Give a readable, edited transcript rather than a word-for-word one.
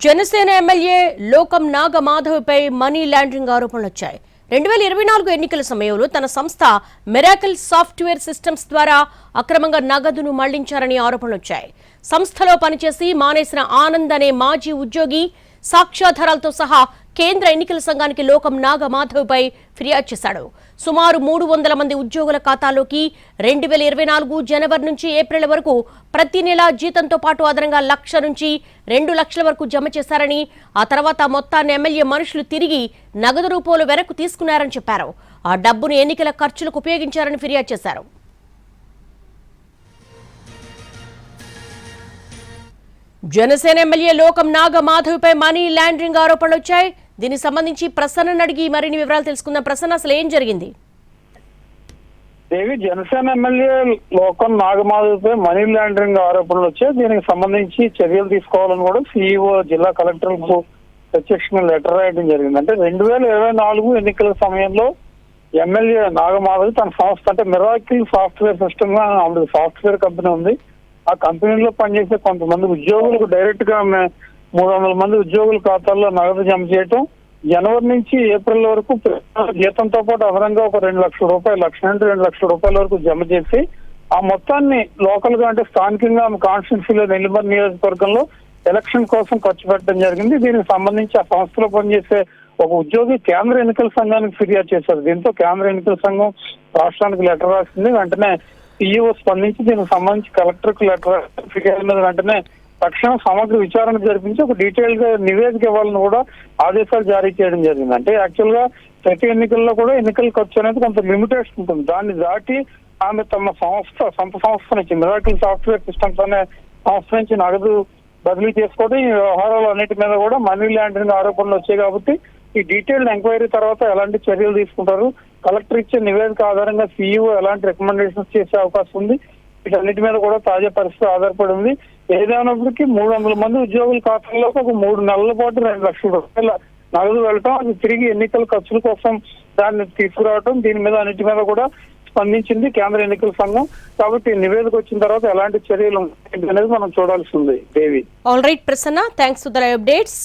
Janasena MLA లోకం నాగమాధవ్పై money laundering ఆరోపణలు వచ్చాయి. 2024 ఎన్నికల సమయంలో తన సంస్థ మిరాకిల్ సాఫ్ట్వేర్ సిస్టమ్స్ ద్వారా అక్రమంగా నగదును మళ్లించారని ఆరోపణలు వచ్చాయి. సంస్థలో పనిచేసి మానేసిన ఆనంద్ అనే మాజీ ఉద్యోగి సాక్ష్యాధారాలతో సహా కేంద్ర ఎన్నికల సంఘానికి లోకం నాగమాధవ్పై ఫిర్యాదు చేశాడు. సుమారు 300 మంది ఉద్యోగుల ఖాతాలోకి 2024 జనవరి నుంచి ఏప్రిల్ వరకు ప్రతి నెల జీతంతో పాటు అదనంగా 1 లక్ష నుంచి 2 లక్షల వరకు జమ చేశారని, ఆ తర్వాత మొత్తాన్ని ఎమ్మెల్యే మనుషులు తిరిగి నగదు రూపంలో వెనక్కు తీసుకున్నారని చెప్పారు. ఆ డబ్బును ఎన్నికల ఖర్చులకు ఉపయోగించారని ఫిర్యాదు చేశారు. జనసేన ఎమ్మెల్యే లోకం నాగమాధవ్పై మనీ లాండరింగ్ ఆరోపణలు వచ్చాయి. దీనికి సంబంధించి ప్రసన్న అడిగి మరిన్ని వివరాలు తెలుసుకుందాం. ప్రసన్న, అసలు ఏం జరిగింది? దేవి, జనసేన ఎమ్మెల్యే లోకం నాగమాధవ్పై మనీ లాండరింగ్ ఆరోపణలు వచ్చాయి. దీనికి సంబంధించి చర్యలు తీసుకోవాలని కూడా సీఈఓ జిల్లా కలెక్టర్ కు ప్రత్యక్షంగా లెటర్ రాయడం జరిగింది. అంటే 2024 ఎన్నికల సమయంలో ఎమ్మెల్యే నాగమాధవ్ తన సంస్థ అంటే మిరాకిల్ సాఫ్ట్వేర్ సిస్టమ్ గా సాఫ్ట్వేర్ కంపెనీ ఉంది. ఆ కంపెనీలో పనిచేసే కొంతమంది ఉద్యోగులకు డైరెక్ట్ గా 300 మంది ఉద్యోగుల ఖాతాల్లో నగదు జమ చేయటం, జనవరి నుంచి ఏప్రిల్ వరకు జీతంతో పాటు అదనంగా ఒక 2 లక్షల రూపాయలు, 1 లక్ష నుండి 2 లక్షల రూపాయల వరకు జమ చేసి ఆ మొత్తాన్ని లోకల్ గా అంటే స్థానికంగా కాన్స్టిట్యున్సీలో నెల్లిమర్ నియోజకవర్గంలో ఎలక్షన్ కోసం ఖర్చు పెట్టడం జరిగింది. దీనికి సంబంధించి ఆ సంస్థలో పనిచేసే ఒక ఉద్యోగి కేంద్ర ఎన్నికల సంఘానికి ఫిర్యాదు చేశారు. దీంతో కేంద్ర ఎన్నికల సంఘం రాష్ట్రానికి లెటర్ రాసింది. వెంటనే సీఈఓ స్పందించి దీనికి సంబంధించి కలెక్టర్ కు లెటర్ ఫిర్యాదు మీద వెంటనే తక్షణం సమగ్ర విచారణ జరిపించి ఒక డీటెయిల్ గా నివేదిక ఇవ్వాలని కూడా ఆదేశాలు జారీ చేయడం జరిగింది. అంటే యాక్చువల్ గా ప్రతి ఎన్నికల్లో కూడా ఎన్నికల ఖర్చు అనేది కొంత లిమిటేషన్ ఉంటుంది. దాన్ని దాటి ఆమె తమ సొంత సంస్థ నుంచి మిరాకిల్ సాఫ్ట్వేర్ సిస్టమ్స్ అనే సంస్థ నుంచి నగదు బదిలీ చేసుకోవడం, ఈ వ్యవహారాలు అన్నిటి మీద కూడా మనీ లాండరింగ్ ఆరోపణలు వచ్చాయి. కాబట్టి ఈ డీటెయిల్డ్ ఎంక్వైరీ తర్వాత ఎలాంటి చర్యలు తీసుకుంటారు, కలెక్టర్ ఇచ్చే నివేదిక ఆధారంగా సీఈఓ ఎలాంటి రికమెండేషన్స్ చేసే అవకాశం ఉంది, వీటన్నిటి మీద కూడా తాజా పరిస్థితి ఆధారపడి ఉంది. ఏదైనప్పటికీ 300 మంది ఉద్యోగుల ఖాతాల్లోకి ఒక 3 నెలల పాటు 2 లక్షల రూపాయల నగదు వెళ్ళటం, అది తిరిగి ఎన్నికల ఖర్చుల కోసం దాన్ని తీసుకురావటం, దీని మీద అన్నిటి మీద కూడా స్పందించింది కేంద్ర ఎన్నికల సంఘం. కాబట్టి నివేదిక వచ్చిన తర్వాత ఎలాంటి చర్యలు అనేది మనం చూడాల్సి ఉంది. Devi, all right Prasanna, thanks for the updates.